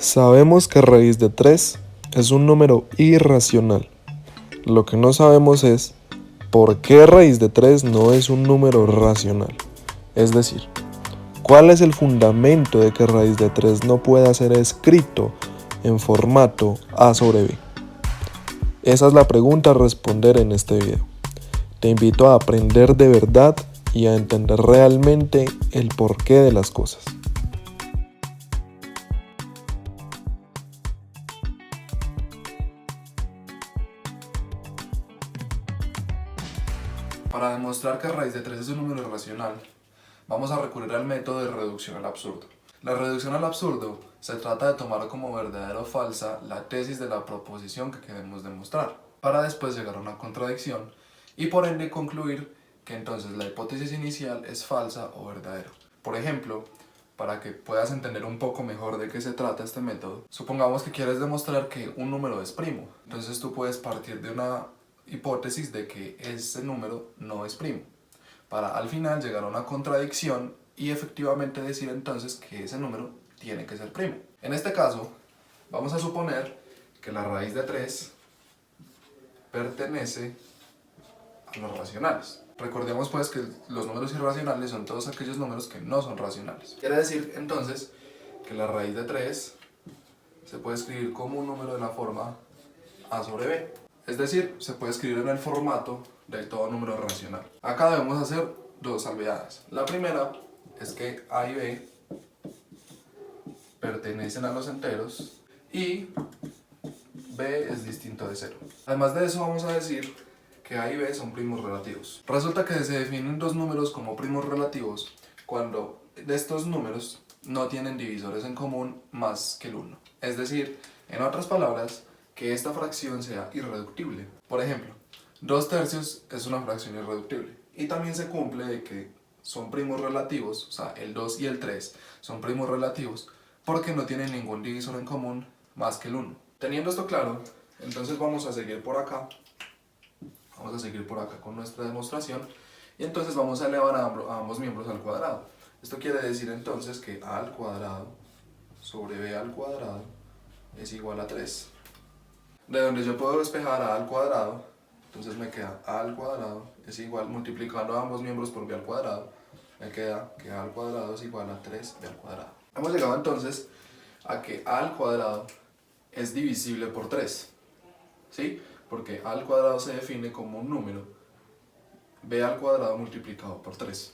Sabemos que raíz de 3 es un número irracional. Lo que no sabemos es por qué raíz de 3 no es un número racional. Es decir, ¿cuál es el fundamento de que raíz de 3 no pueda ser escrito en formato A sobre B? Esa es la pregunta a responder en este video. Te invito a aprender de verdad y a entender realmente el porqué de las cosas. Para demostrar que raíz de 3 es un número irracional, vamos a recurrir al método de reducción al absurdo. La reducción al absurdo se trata de tomar como verdadera o falsa la tesis de la proposición que queremos demostrar, para después llegar a una contradicción y por ende concluir que entonces la hipótesis inicial es falsa o verdadera. Por ejemplo, para que puedas entender un poco mejor de qué se trata este método, supongamos que quieres demostrar que un número es primo. Entonces tú puedes partir de una hipótesis de que ese número no es primo, para al final llegar a una contradicción y efectivamente decir entonces que ese número tiene que ser primo. En este caso, vamos a suponer que la raíz de 3 pertenece a los racionales. Recordemos pues que los números irracionales son todos aquellos números que no son racionales. Quiere decir entonces que la raíz de 3 se puede escribir como un número de la forma A sobre B. Es decir, se puede escribir en el formato de todo número racional. Acá debemos hacer dos salvedades. La primera es que A y B pertenecen a los enteros y B es distinto de 0. Además de eso vamos a decir que A y B son primos relativos. Resulta que se definen dos números como primos relativos cuando de estos números no tienen divisores en común más que el 1. Es decir, en otras palabras, que esta fracción sea irreductible. Por ejemplo, 2/3 es una fracción irreductible. Y también se cumple de que son primos relativos, o sea, el 2 y el 3 son primos relativos porque no tienen ningún divisor en común más que el 1. Teniendo esto claro, entonces vamos a seguir por acá. Vamos a seguir por acá con nuestra demostración y entonces vamos a elevar a ambos miembros al cuadrado. Esto quiere decir entonces que A al cuadrado sobre B al cuadrado es igual a 3. De donde yo puedo despejar A al cuadrado, entonces me queda A al cuadrado es igual, multiplicando a ambos miembros por B al cuadrado, me queda que A al cuadrado es igual a 3B al cuadrado. Hemos llegado entonces a que A al cuadrado es divisible por 3, ¿sí? Porque A al cuadrado se define como un número B al cuadrado multiplicado por 3.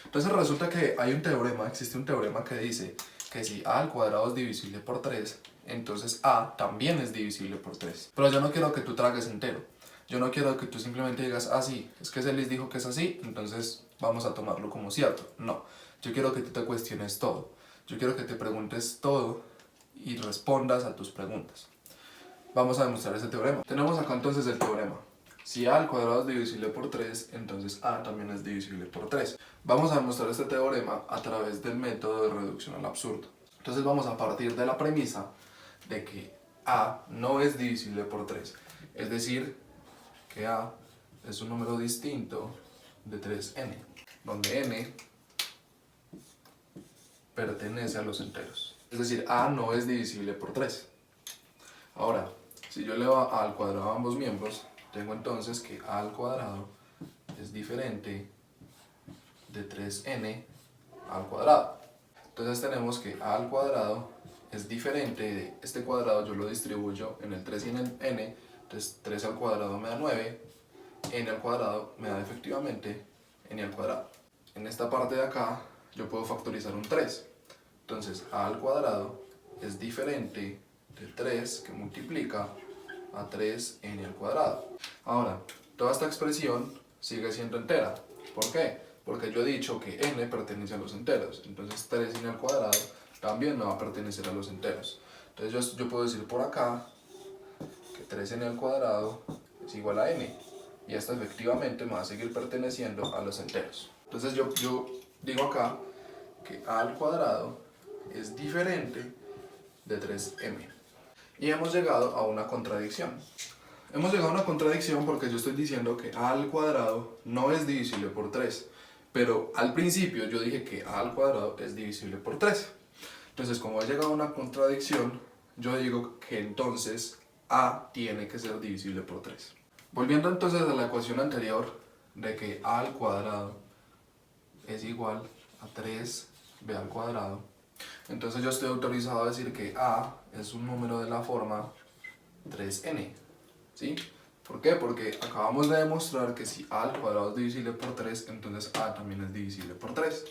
Entonces resulta que hay un teorema, existe un teorema que dice que si A al cuadrado es divisible por 3, entonces A también es divisible por 3. Pero yo no quiero que tú tragues entero. Yo no quiero que tú simplemente digas, ah sí, es que Celis dijo que es así, entonces vamos a tomarlo como cierto. No, yo quiero que tú te cuestiones todo. Yo quiero que te preguntes todo y respondas a tus preguntas. Vamos a demostrar ese teorema. Tenemos acá entonces el teorema. Si A al cuadrado es divisible por 3, entonces A también es divisible por 3. Vamos a demostrar este teorema a través del método de reducción al absurdo. Entonces vamos a partir de la premisa de que A no es divisible por 3. Es decir, que A es un número distinto de 3n, donde n pertenece a los enteros. Es decir, A no es divisible por 3. Ahora, si yo elevo A al cuadrado a ambos miembros, tengo entonces que A al cuadrado es diferente de 3n al cuadrado. Entonces tenemos que A al cuadrado es diferente de este cuadrado, yo lo distribuyo en el 3 y en el n, entonces 3 al cuadrado me da 9, n al cuadrado me da efectivamente n al cuadrado. En esta parte de acá yo puedo factorizar un 3, entonces A al cuadrado es diferente de 3 que multiplica a 3n al cuadrado. Ahora, toda esta expresión sigue siendo entera. ¿Por qué? Porque yo he dicho que n pertenece a los enteros, entonces 3n al cuadrado también me va a pertenecer a los enteros. Entonces yo puedo decir por acá que 3n al cuadrado es igual a n, y esto efectivamente me va a seguir perteneciendo a los enteros. Entonces yo digo acá que a al cuadrado es diferente de 3m. Y hemos llegado a una contradicción. Hemos llegado a una contradicción porque yo estoy diciendo que a al cuadrado no es divisible por 3. Pero al principio yo dije que a al cuadrado es divisible por 3. Entonces, como he llegado a una contradicción, yo digo que entonces a tiene que ser divisible por 3. Volviendo entonces a la ecuación anterior de que a al cuadrado es igual a 3b al cuadrado, entonces yo estoy autorizado a decir que a es un número de la forma 3n, ¿sí? ¿Por qué? Porque acabamos de demostrar que si a al cuadrado es divisible por 3, entonces a también es divisible por 3.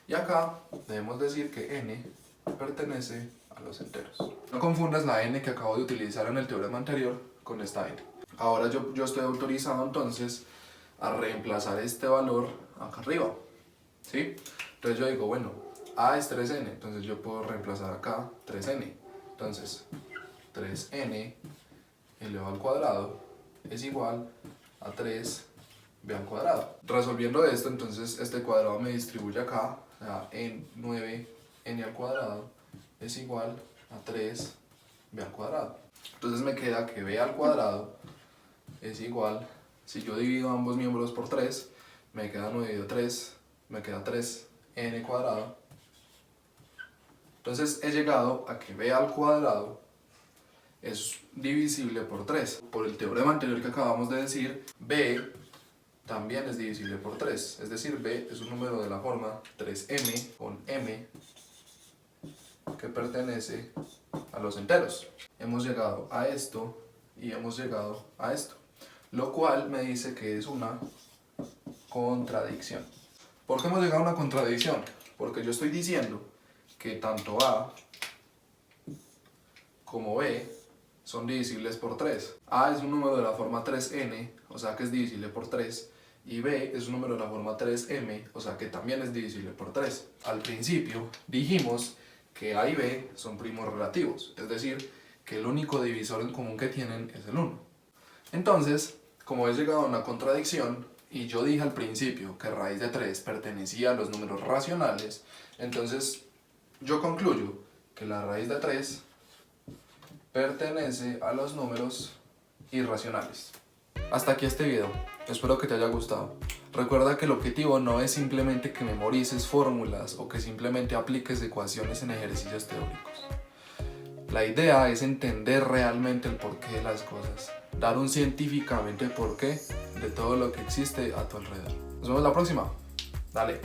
Y acá debemos decir que n pertenece a los enteros. No confundas la n que acabo de utilizar en el teorema anterior con esta n. Ahora yo estoy autorizado entonces a reemplazar este valor acá arriba, ¿sí? Entonces yo digo, bueno, a es 3n, entonces yo puedo reemplazar acá 3n. Entonces 3n elevado al cuadrado es igual a 3b al cuadrado. Resolviendo esto, entonces este cuadrado me distribuye acá, o sea, en 9n al cuadrado es igual a 3b al cuadrado. Entonces me queda que b al cuadrado es igual, si yo divido ambos miembros por 3, me queda 9 dividido 3, me queda 3n cuadrado. Entonces he llegado a que b al cuadrado es divisible por 3. Por el teorema anterior que acabamos de decir, b también es divisible por 3. Es decir, b es un número de la forma 3m con m que pertenece a los enteros. Hemos llegado a esto y hemos llegado a esto, lo cual me dice que es una contradicción. ¿Por qué hemos llegado a una contradicción? Porque yo estoy diciendo que tanto a como b son divisibles por 3. A es un número de la forma 3n, o sea que es divisible por 3, y b es un número de la forma 3m, o sea que también es divisible por 3. Al principio dijimos que a y b son primos relativos, es decir, que el único divisor en común que tienen es el 1. Entonces, como he llegado a una contradicción, y yo dije al principio que raíz de 3 pertenecía a los números racionales, entonces yo concluyo que la raíz de 3 pertenece a los números irracionales. Hasta aquí este video, espero que te haya gustado. Recuerda que el objetivo no es simplemente que memorices fórmulas o que simplemente apliques ecuaciones en ejercicios teóricos. La idea es entender realmente el porqué de las cosas, dar un científicamente porqué de todo lo que existe a tu alrededor. Nos vemos la próxima. Dale.